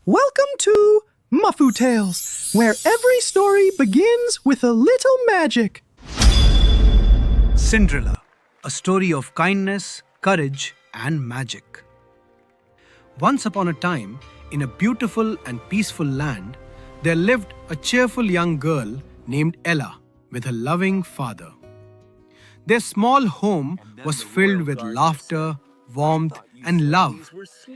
Welcome to Muffu Tales, where every story begins with a little magic. Cinderella, a story of kindness, courage, and magic. Once upon a time, in a beautiful and peaceful land, there lived a cheerful young girl named Ella with a loving father. Their small home was filled with laughter, warmth, and love,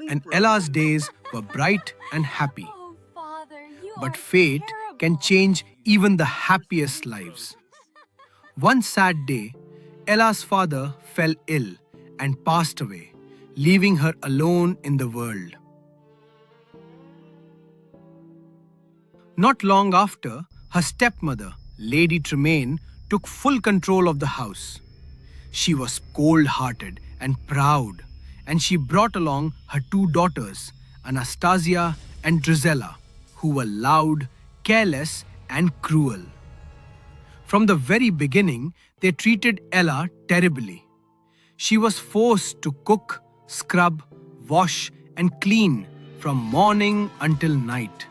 and Ella's days were bright and happy. But fate can change even the happiest lives. One sad day, Ella's father fell ill and passed away, leaving her alone in the world. Not long after, her stepmother, Lady Tremaine, took full control of the house. She was cold-hearted and proud, and she brought along her two daughters, Anastasia and Drizella, who were loud, careless, and cruel. From the very beginning, they treated Ella terribly. She was forced to cook, scrub, wash, and clean from morning until night.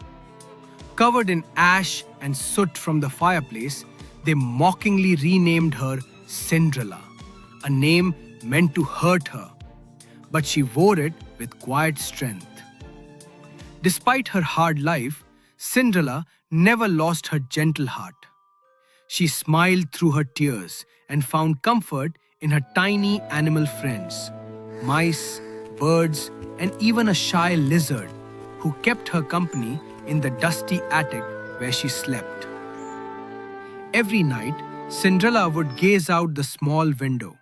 Covered in ash and soot from the fireplace, they mockingly renamed her Cinderella, a name meant to hurt her, but she wore it with quiet strength. Despite her hard life, Cinderella never lost her gentle heart. She smiled through her tears and found comfort in her tiny animal friends, mice, birds, and even a shy lizard who kept her company in the dusty attic where she slept. Every night, Cinderella would gaze out the small window,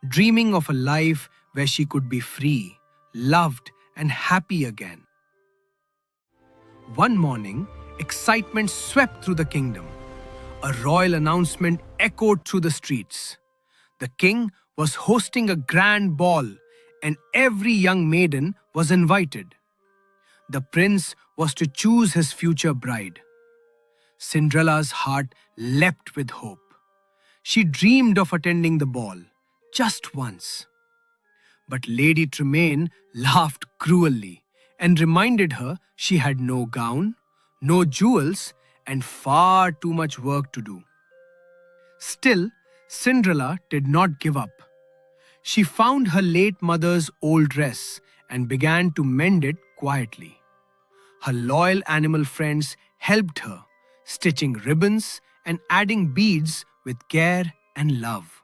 dreaming of a life where she could be free, loved, and happy again. One morning, excitement swept through the kingdom. A royal announcement echoed through the streets. The king was hosting a grand ball, and every young maiden was invited. The prince was to choose his future bride. Cinderella's heart leapt with hope. She dreamed of attending the ball, just once. But Lady Tremaine laughed cruelly and reminded her she had no gown, no jewels, and far too much work to do. Still, Cinderella did not give up. She found her late mother's old dress and began to mend it quietly. Her loyal animal friends helped her, stitching ribbons and adding beads with care and love.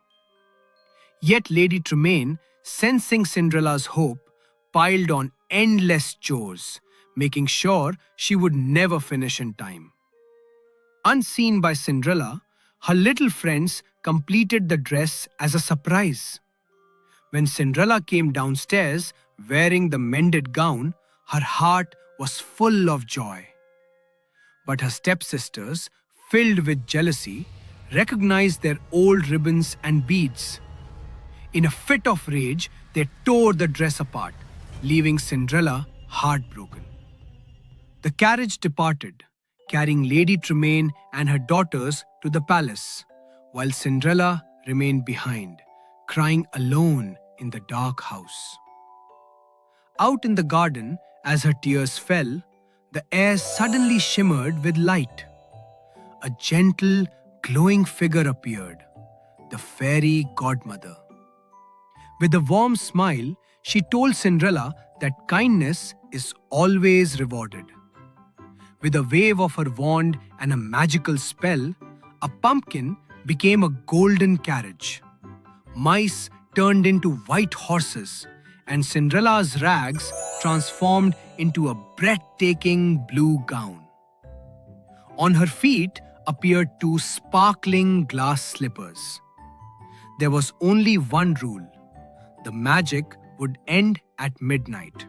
Yet Lady Tremaine, sensing Cinderella's hope, piled on endless chores, making sure she would never finish in time. Unseen by Cinderella, her little friends completed the dress as a surprise. When Cinderella came downstairs wearing the mended gown, her heart was full of joy. But her stepsisters, filled with jealousy, recognized their old ribbons and beads. In a fit of rage, they tore the dress apart, leaving Cinderella heartbroken. The carriage departed, carrying Lady Tremaine and her daughters to the palace, while Cinderella remained behind, crying alone in the dark house. Out in the garden, as her tears fell, the air suddenly shimmered with light. A gentle, glowing figure appeared, the fairy godmother. With a warm smile, she told Cinderella that kindness is always rewarded. With a wave of her wand and a magical spell, a pumpkin became a golden carriage. Mice turned into white horses, and Cinderella's rags transformed into a breathtaking blue gown. On her feet appeared two sparkling glass slippers. There was only one rule: the magic would end at midnight.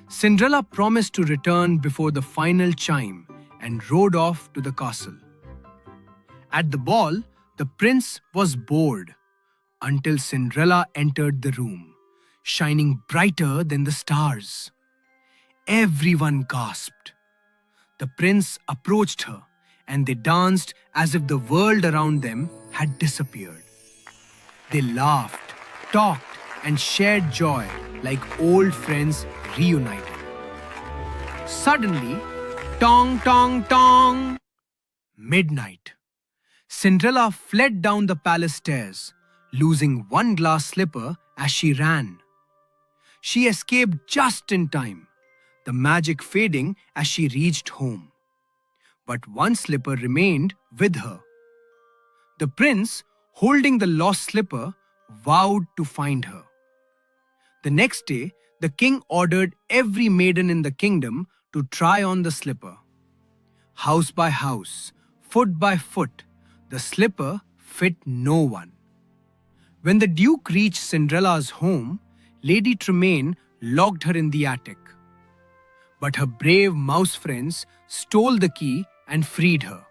Cinderella promised to return before the final chime and rode off to the castle. At the ball, the prince was bored until Cinderella entered the room, shining brighter than the stars. Everyone gasped. The prince approached her, and they danced as if the world around them had disappeared. They laughed, talked, and shared joy like old friends reunited. Suddenly, tong tong tong, midnight. Cinderella fled down the palace stairs, losing one glass slipper as she ran. She escaped just in time, the magic fading as she reached home. But one slipper remained with her. The prince, holding the lost slipper, vowed to find her. The next day, the king ordered every maiden in the kingdom to try on the slipper. House by house, foot by foot, the slipper fit no one. When the duke reached Cinderella's home, Lady Tremaine locked her in the attic. But her brave mouse friends stole the key and freed her.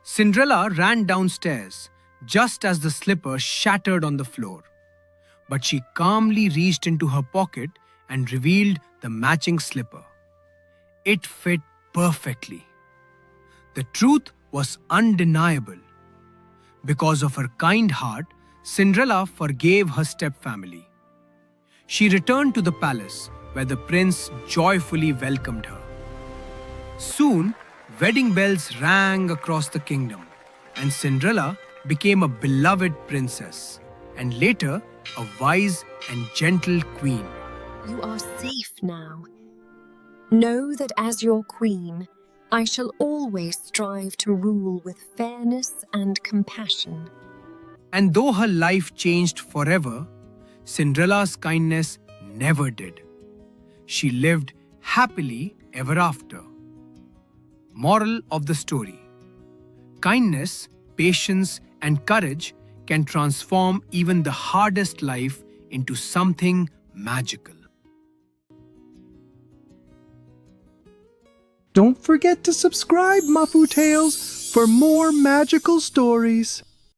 Cinderella ran downstairs just as the slipper shattered on the floor. But she calmly reached into her pocket and revealed the matching slipper. It fit perfectly. The truth was undeniable. Because of her kind heart, Cinderella forgave her stepfamily. She returned to the palace where the prince joyfully welcomed her. Soon, wedding bells rang across the kingdom, and Cinderella became a beloved princess, and later a wise and gentle queen. You are safe now. Know that as your queen, I shall always strive to rule with fairness and compassion. And though her life changed forever, Cinderella's kindness never did. She lived happily ever after. Moral of the story: kindness, patience, and courage can transform even the hardest life into something magical. Don't forget to subscribe, Mafu Tales, for more magical stories.